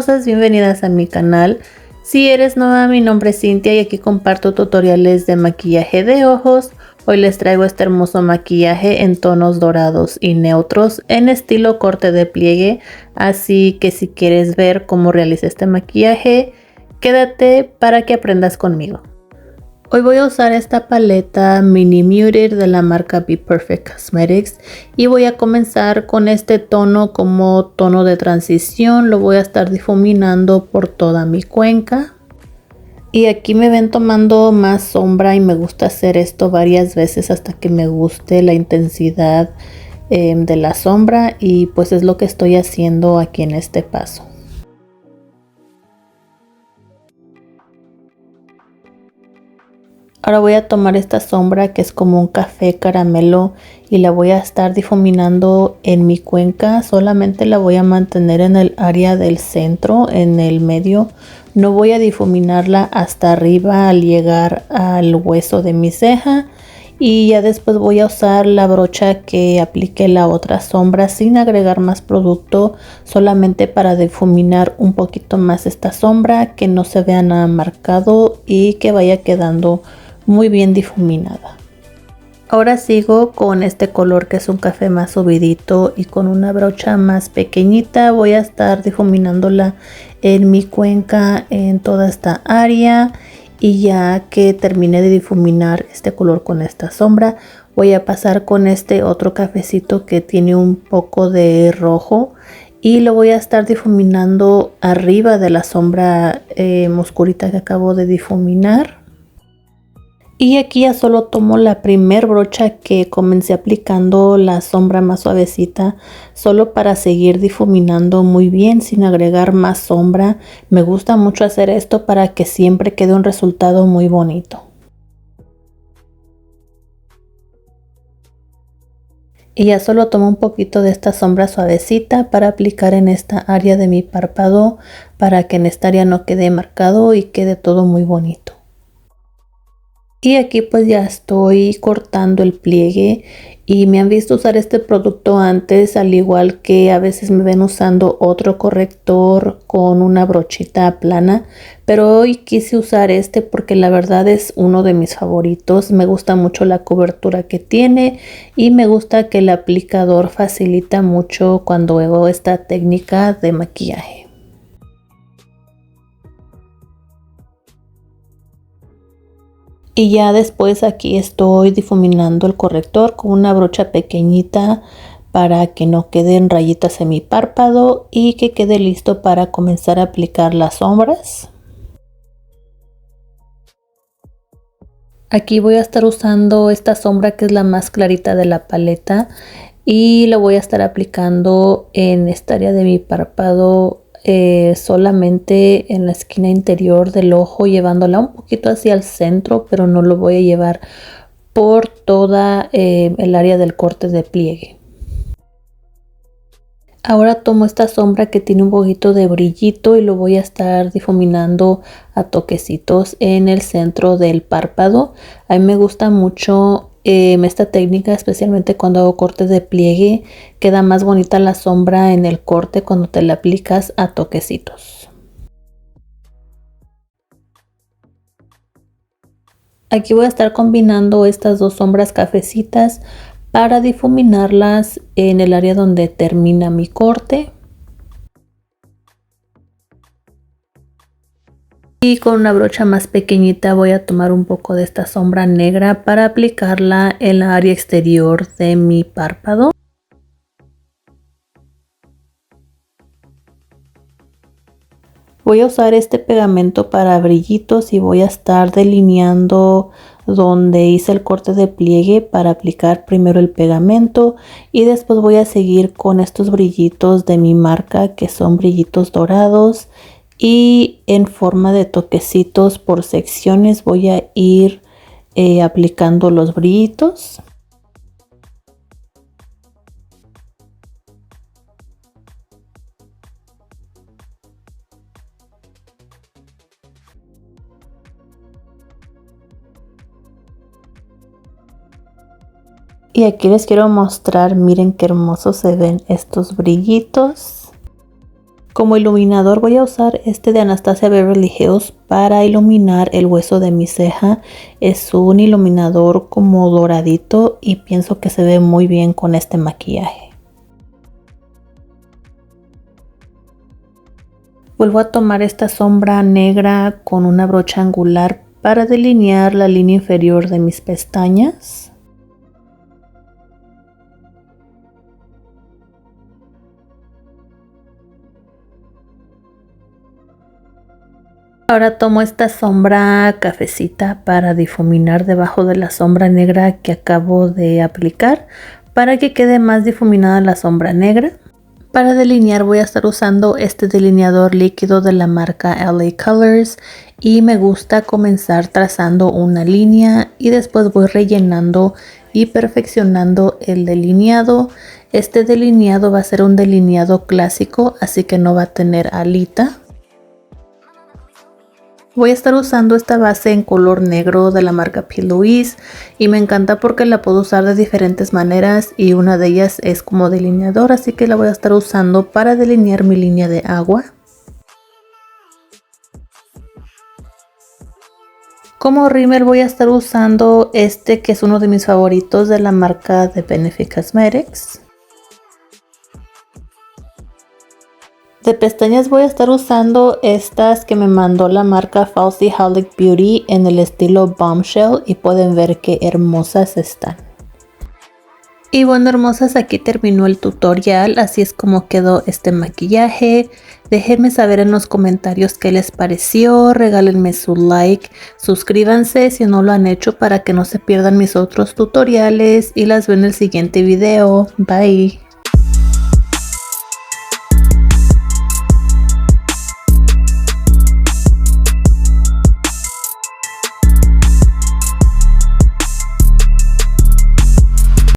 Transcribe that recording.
hermosas, bienvenidas a mi canal. Si eres nueva, mi nombre es Cintia y aquí comparto tutoriales de maquillaje de ojos. Hoy les traigo este hermoso maquillaje en tonos dorados y neutros en estilo corte de pliegue. Así que si quieres ver cómo realizo este maquillaje, quédate para que aprendas conmigo. Hoy voy a usar esta paleta Mini Muted de la marca Be Perfect Cosmetics y voy a comenzar con este tono como tono de transición. Lo voy a estar difuminando por toda mi cuenca. Y aquí me ven tomando más sombra y me gusta hacer esto varias veces hasta que me guste la intensidad de la sombra, y pues es lo que estoy haciendo aquí en este paso. Ahora voy a tomar esta sombra que es como un café caramelo y la voy a estar difuminando en mi cuenca. Solamente la voy a mantener en el área del centro, en el medio. No voy a difuminarla hasta arriba al llegar al hueso de mi ceja. Y ya después voy a usar la brocha que apliqué la otra sombra sin agregar más producto, solamente para difuminar un poquito más esta sombra, que no se vea nada marcado y que vaya quedando muy bien difuminada. Ahora sigo con este color que es un café más subidito y con una brocha más pequeñita voy a estar difuminándola en mi cuenca, en toda esta área. Y ya que terminé de difuminar este color con esta sombra, voy a pasar con este otro cafecito que tiene un poco de rojo y lo voy a estar difuminando arriba de la sombra oscurita que acabo de difuminar. Y aquí ya solo tomo la primer brocha que comencé aplicando la sombra más suavecita, solo para seguir difuminando muy bien sin agregar más sombra. Me gusta mucho hacer esto para que siempre quede un resultado muy bonito. Y ya solo tomo un poquito de esta sombra suavecita para aplicar en esta área de mi párpado, para que en esta área no quede marcado y quede todo muy bonito. Y aquí pues ya estoy cortando el pliegue y me han visto usar este producto antes, al igual que a veces me ven usando otro corrector con una brochita plana, pero hoy quise usar este porque la verdad es uno de mis favoritos. Me gusta mucho la cobertura que tiene y me gusta que el aplicador facilita mucho cuando hago esta técnica de maquillaje. Y ya después aquí estoy difuminando el corrector con una brocha pequeñita para que no queden rayitas en mi párpado y que quede listo para comenzar a aplicar las sombras. Aquí voy a estar usando esta sombra que es la más clarita de la paleta y lo voy a estar aplicando en esta área de mi párpado, solamente en la esquina interior del ojo, llevándola un poquito hacia el centro, pero no lo voy a llevar por toda el área del corte de pliegue. Ahora tomo esta sombra que tiene un poquito de brillito y lo voy a estar difuminando a toquecitos en el centro del párpado. A mí me gusta mucho esta técnica, especialmente cuando hago cortes de pliegue. Queda más bonita la sombra en el corte cuando te la aplicas a toquecitos. Aquí voy a estar combinando estas dos sombras cafecitas para difuminarlas en el área donde termina mi corte. Y con una brocha más pequeñita voy a tomar un poco de esta sombra negra para aplicarla en la área exterior de mi párpado. Voy a usar este pegamento para brillitos y voy a estar delineando donde hice el corte de pliegue para aplicar primero el pegamento, y después voy a seguir con estos brillitos de mi marca que son brillitos dorados, y en forma de toquecitos por secciones voy a ir aplicando los brillitos. Y aquí les quiero mostrar, miren qué hermosos se ven estos brillitos. Como iluminador voy a usar este de Anastasia Beverly Hills para iluminar el hueso de mi ceja. Es un iluminador como doradito y pienso que se ve muy bien con este maquillaje. Vuelvo a tomar esta sombra negra con una brocha angular para delinear la línea inferior de mis pestañas. Ahora tomo esta sombra cafecita para difuminar debajo de la sombra negra que acabo de aplicar para que quede más difuminada la sombra negra. Para delinear voy a estar usando este delineador líquido de la marca LA Colors y me gusta comenzar trazando una línea y después voy rellenando y perfeccionando el delineado. Este delineado va a ser un delineado clásico, así que no va a tener alita. Voy a estar usando esta base en color negro de la marca P. Louise y me encanta porque la puedo usar de diferentes maneras y una de ellas es como delineador, así que la voy a estar usando para delinear mi línea de agua. Como rímel voy a estar usando este que es uno de mis favoritos de la marca de Benefit Cosmetics. De pestañas voy a estar usando estas que me mandó la marca Falsy Holic Beauty en el estilo Bombshell y pueden ver qué hermosas están. Y bueno, hermosas, aquí terminó el tutorial, así es como quedó este maquillaje. Déjenme saber en los comentarios qué les pareció, regálenme su like, suscríbanse si no lo han hecho para que no se pierdan mis otros tutoriales y las veo en el siguiente video. Bye.